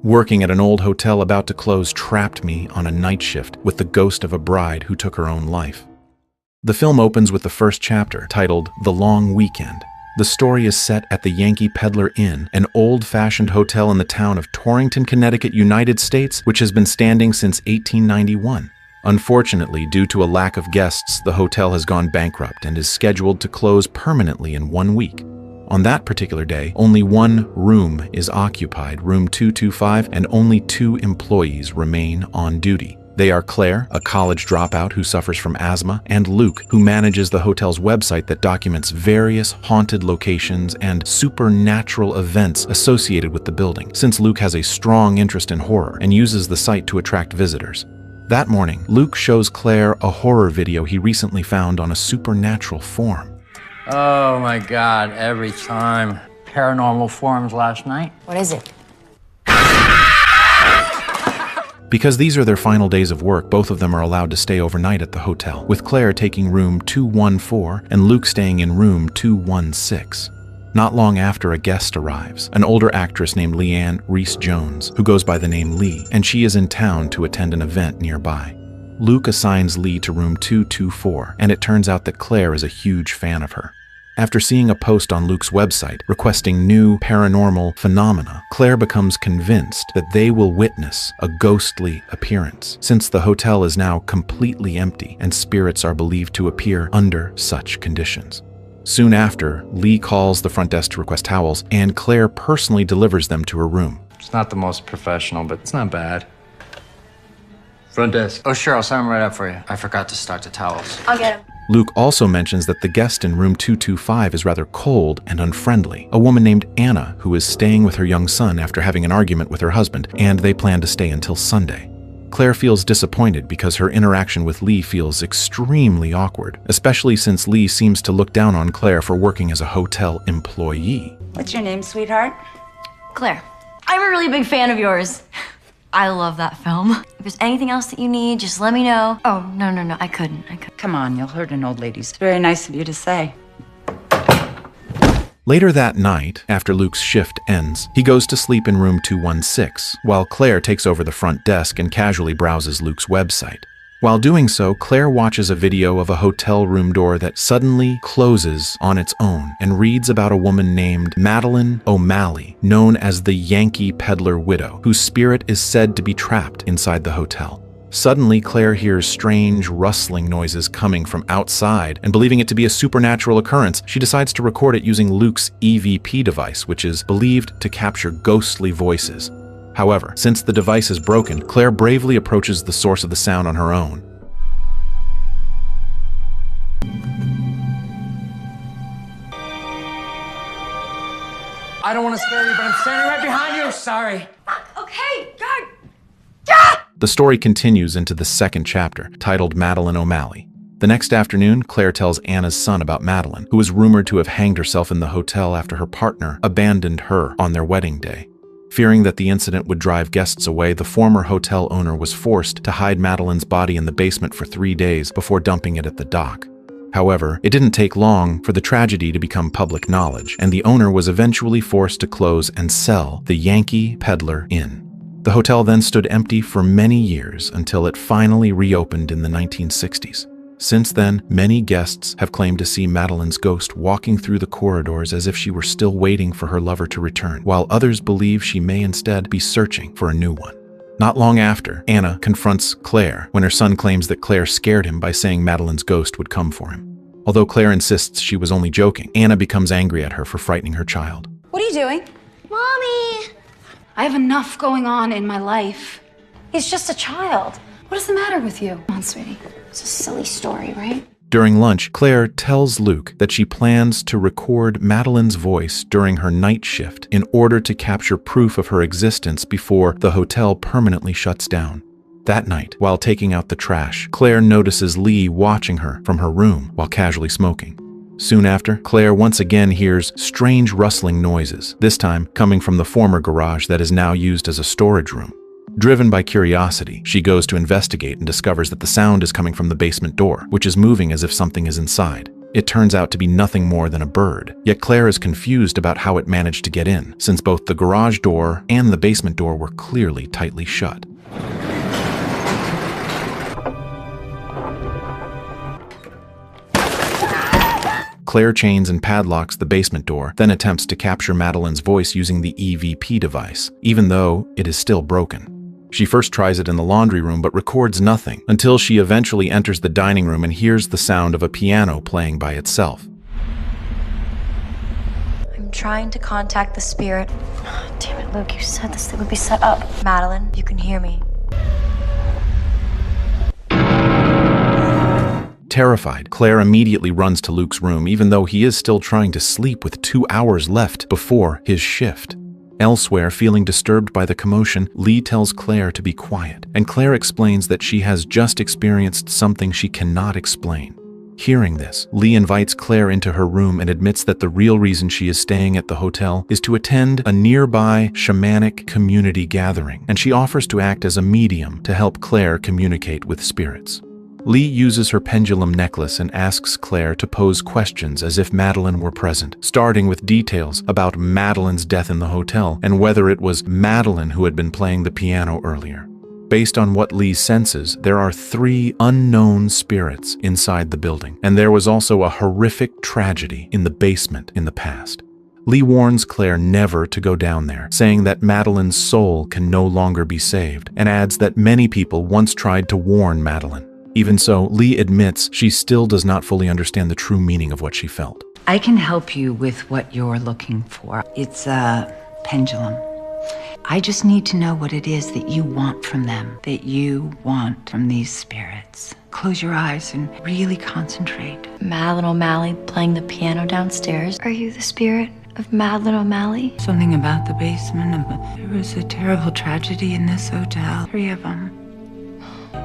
Working at an old hotel about to close trapped me on a night shift with the ghost of a bride who took her own life. The film opens with the first chapter, titled The Long Weekend. The story is set at the Yankee Peddler Inn, an old-fashioned hotel in the town of Torrington, Connecticut, United States, which has been standing since 1891. Unfortunately, due to a lack of guests, the hotel has gone bankrupt and is scheduled to close permanently in 1 week. On that particular day, only one room is occupied, room 225, and only 2 employees remain on duty. They are Claire, a college dropout who suffers from asthma, and Luke, who manages the hotel's website that documents various haunted locations and supernatural events associated with the building, since Luke has a strong interest in horror and uses the site to attract visitors. That morning, Luke shows Claire a horror video he recently found on a supernatural form. Oh my God, every time. Paranormal forums last night. What is it? Because these are their final days of work, both of them are allowed to stay overnight at the hotel, with Claire taking room 214 and Luke staying in room 216. Not long after, a guest arrives, an older actress named Leanne Reese-Jones, who goes by the name Lee, and she is in town to attend an event nearby. Luke assigns Lee to room 224, and it turns out that Claire is a huge fan of her. After seeing a post on Luke's website requesting new paranormal phenomena, Claire becomes convinced that they will witness a ghostly appearance, since the hotel is now completely empty and spirits are believed to appear under such conditions. Soon after, Lee calls the front desk to request towels, and Claire personally delivers them to her room. It's not the most professional, but it's not bad. Front desk. Oh, sure, I'll sign them right up for you. I forgot to stock the towels. I'll get him. Luke also mentions that the guest in room 225 is rather cold and unfriendly, a woman named Anna who is staying with her young son after having an argument with her husband, and they plan to stay until Sunday. Claire feels disappointed because her interaction with Lee feels extremely awkward, especially since Lee seems to look down on Claire for working as a hotel employee. What's your name, sweetheart? Claire, I'm a really big fan of yours. I love that film. If there's anything else that you need, just let me know. Oh, no, I couldn't. Come on, you'll hurt an old lady. It's very nice of you to say. Later that night, after Luke's shift ends, he goes to sleep in room 216, while Claire takes over the front desk and casually browses Luke's website. While doing so, Claire watches a video of a hotel room door that suddenly closes on its own and reads about a woman named Meline Ali, known as the Yankee Peddler widow, whose spirit is said to be trapped inside the hotel. Suddenly, Claire hears strange rustling noises coming from outside, and believing it to be a supernatural occurrence, she decides to record it using Luke's EVP device, which is believed to capture ghostly voices. However, since the device is broken, Claire bravely approaches the source of the sound on her own. I don't want to scare you, but I'm standing right behind you. Sorry. Okay, God. The story continues into the second chapter, titled Meline Ali. The next afternoon, Claire tells Anna's son about Meline, who is rumored to have hanged herself in the hotel after her partner abandoned her on their wedding day. Fearing that the incident would drive guests away, the former hotel owner was forced to hide Medeline's body in the basement for 3 days before dumping it at the dock. However, it didn't take long for the tragedy to become public knowledge, and the owner was eventually forced to close and sell the Yankee Peddler Inn. The hotel then stood empty for many years until it finally reopened in the 1960s. Since then, many guests have claimed to see Medeline's ghost walking through the corridors as if she were still waiting for her lover to return, while others believe she may instead be searching for a new one. Not long after, Anna confronts Claire when her son claims that Claire scared him by saying Medeline's ghost would come for him. Although Claire insists she was only joking, Anna becomes angry at her for frightening her child. What are you doing? Mommy! I have enough going on in my life. He's just a child. What is the matter with you? Come on, sweetie. It's a silly story, right? During lunch, Claire tells Luke that she plans to record Medeline's voice during her night shift in order to capture proof of her existence before the hotel permanently shuts down. That night, while taking out the trash, Claire notices Lee watching her from her room while casually smoking. Soon after, Claire once again hears strange rustling noises, this time coming from the former garage that is now used as a storage room. Driven by curiosity, she goes to investigate and discovers that the sound is coming from the basement door, which is moving as if something is inside. It turns out to be nothing more than a bird, yet Claire is confused about how it managed to get in, since both the garage door and the basement door were clearly tightly shut. Claire chains and padlocks the basement door, then attempts to capture Madeline's voice using the EVP device, even though it is still broken. She first tries it in the laundry room but records nothing, until she eventually enters the dining room and hears the sound of a piano playing by itself. I'm trying to contact the spirit. Oh, damn it, Luke, you said this thing would be set up. Madeline, you can hear me. Terrified, Claire immediately runs to Luke's room, even though he is still trying to sleep with 2 hours left before his shift. Elsewhere, feeling disturbed by the commotion, Lee tells Claire to be quiet, and Claire explains that she has just experienced something she cannot explain. Hearing this, Lee invites Claire into her room and admits that the real reason she is staying at the hotel is to attend a nearby shamanic community gathering, and she offers to act as a medium to help Claire communicate with spirits. Lee uses her pendulum necklace and asks Claire to pose questions as if Madeline were present, starting with details about Madeline's death in the hotel and whether it was Madeline who had been playing the piano earlier. Based on what Lee senses, there are 3 unknown spirits inside the building, and there was also a horrific tragedy in the basement in the past. Lee warns Claire never to go down there, saying that Madeline's soul can no longer be saved, and adds that many people once tried to warn Madeline. Even so, Lee admits she still does not fully understand the true meaning of what she felt. I can help you with what you're looking for. It's a pendulum. I just need to know what it is that you want from them, that you want from these spirits. Close your eyes and really concentrate. Madeline O'Malley playing the piano downstairs. Are you the spirit of Madeline O'Malley? Something about the basement. There was a terrible tragedy in this hotel. 3 of them.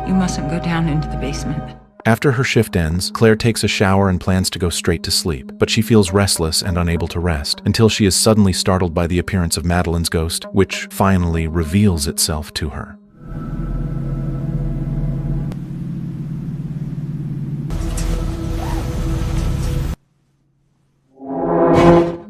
You mustn't go down into the basement. After her shift ends, Claire takes a shower and plans to go straight to sleep, but she feels restless and unable to rest, until she is suddenly startled by the appearance of Madeline's ghost, which finally reveals itself to her.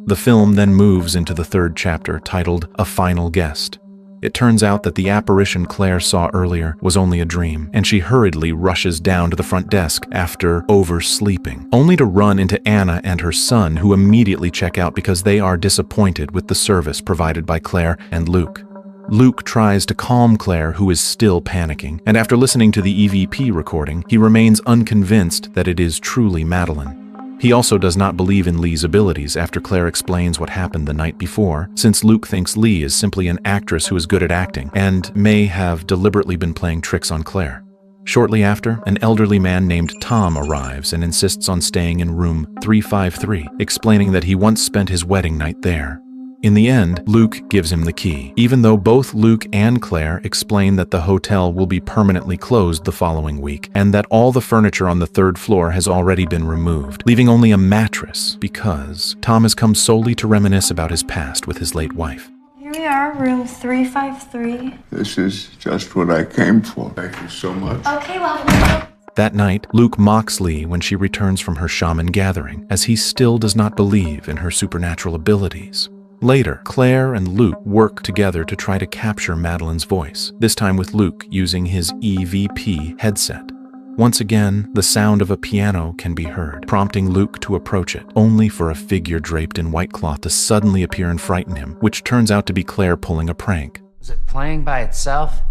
The film then moves into the 3rd chapter, titled A Final Guest. It turns out that the apparition Claire saw earlier was only a dream, and she hurriedly rushes down to the front desk after oversleeping, only to run into Anna and her son, who immediately check out because they are disappointed with the service provided by Claire and Luke. Luke tries to calm Claire, who is still panicking, and after listening to the EVP recording, he remains unconvinced that it is truly Madeline. He also does not believe in Lee's abilities after Claire explains what happened the night before, since Luke thinks Lee is simply an actress who is good at acting and may have deliberately been playing tricks on Claire. Shortly after, an elderly man named Tom arrives and insists on staying in room 353, explaining that he once spent his wedding night there. In the end, Luke gives him the key, even though both Luke and Claire explain that the hotel will be permanently closed the following week, and that all the furniture on the 3rd floor has already been removed, leaving only a mattress because Tom has come solely to reminisce about his past with his late wife. Here we are, room 353. This is just what I came for. Thank you so much. Okay, well... That night, Luke mocks Lee when she returns from her shaman gathering, as he still does not believe in her supernatural abilities. Later, Claire and Luke work together to try to capture Madeline's voice, this time with Luke using his EVP headset. Once again, the sound of a piano can be heard, prompting Luke to approach it, only for a figure draped in white cloth to suddenly appear and frighten him, which turns out to be Claire pulling a prank. Is it playing by itself?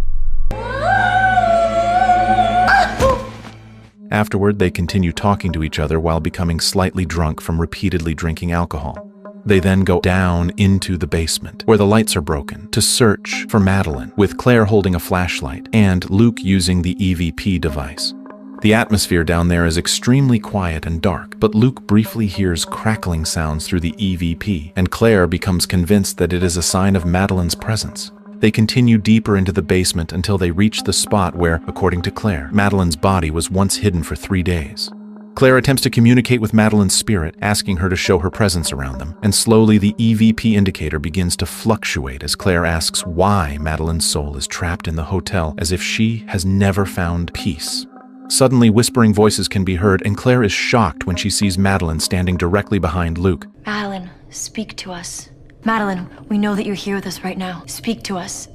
Afterward, they continue talking to each other while becoming slightly drunk from repeatedly drinking alcohol. They then go down into the basement, where the lights are broken, to search for Madeline, with Claire holding a flashlight and Luke using the EVP device. The atmosphere down there is extremely quiet and dark, but Luke briefly hears crackling sounds through the EVP, and Claire becomes convinced that it is a sign of Madeline's presence. They continue deeper into the basement until they reach the spot where, according to Claire, Madeline's body was once hidden for 3 days. Claire attempts to communicate with Madeline's spirit, asking her to show her presence around them, and slowly the EVP indicator begins to fluctuate as Claire asks why Madeline's soul is trapped in the hotel as if she has never found peace. Suddenly, whispering voices can be heard, and Claire is shocked when she sees Madeline standing directly behind Luke. Madeline, speak to us. Madeline, we know that you're here with us right now. Speak to us.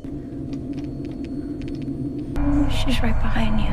She's right behind you.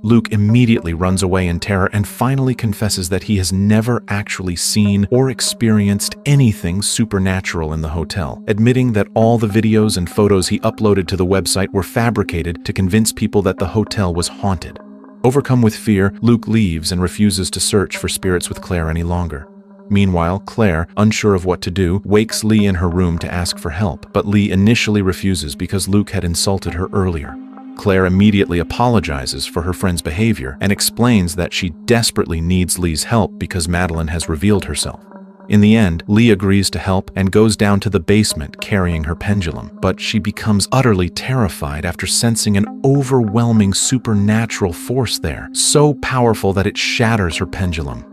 Luke immediately runs away in terror and finally confesses that he has never actually seen or experienced anything supernatural in the hotel, admitting that all the videos and photos he uploaded to the website were fabricated to convince people that the hotel was haunted. Overcome with fear, Luke leaves and refuses to search for spirits with Claire any longer. Meanwhile, Claire, unsure of what to do, wakes Lee in her room to ask for help, but Lee initially refuses because Luke had insulted her earlier. Claire immediately apologizes for her friend's behavior and explains that she desperately needs Lee's help because Madeline has revealed herself. In the end, Lee agrees to help and goes down to the basement carrying her pendulum, but she becomes utterly terrified after sensing an overwhelming supernatural force there, so powerful that it shatters her pendulum.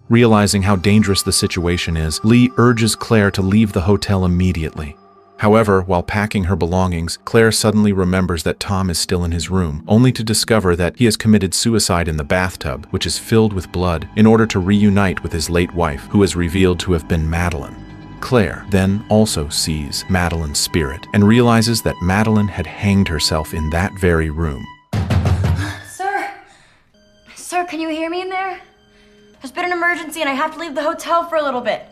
Realizing how dangerous the situation is, Lee urges Claire to leave the hotel immediately. However, while packing her belongings, Claire suddenly remembers that Tom is still in his room, only to discover that he has committed suicide in the bathtub, which is filled with blood, in order to reunite with his late wife, who is revealed to have been Madeline. Claire then also sees Madeline's spirit and realizes that Madeline had hanged herself in that very room. Sir! Sir, can you hear me in there? There's been an emergency and I have to leave the hotel for a little bit.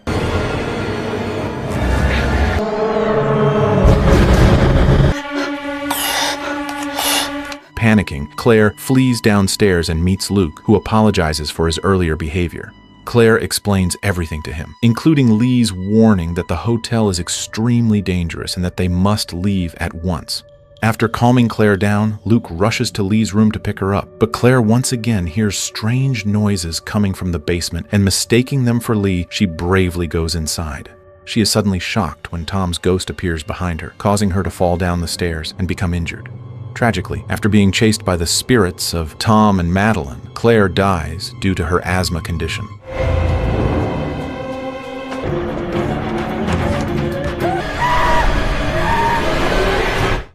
Panicking, Claire flees downstairs and meets Luke, who apologizes for his earlier behavior. Claire explains everything to him, including Lee's warning that the hotel is extremely dangerous and that they must leave at once. After calming Claire down, Luke rushes to Lee's room to pick her up, but Claire once again hears strange noises coming from the basement, and mistaking them for Lee, she bravely goes inside. She is suddenly shocked when Tom's ghost appears behind her, causing her to fall down the stairs and become injured. Tragically, after being chased by the spirits of Tom and Madeline, Claire dies due to her asthma condition.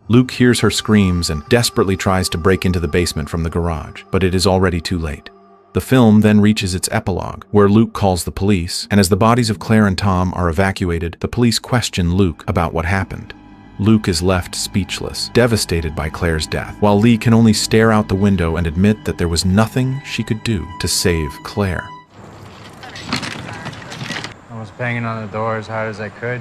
Luke hears her screams and desperately tries to break into the basement from the garage, but it is already too late. The film then reaches its epilogue, where Luke calls the police, and as the bodies of Claire and Tom are evacuated, the police question Luke about what happened. Luke is left speechless, devastated by Claire's death, while Lee can only stare out the window and admit that there was nothing she could do to save Claire. I was banging on the door as hard as I could.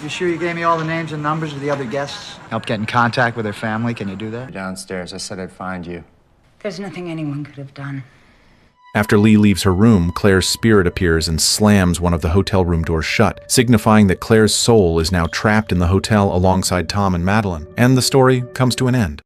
You sure you gave me all the names and numbers of the other guests? Help get in contact with their family. Can you do that? Downstairs, I said I'd find you. There's nothing anyone could have done. After Lee leaves her room, Claire's spirit appears and slams one of the hotel room doors shut, signifying that Claire's soul is now trapped in the hotel alongside Tom and Madeline, and the story comes to an end.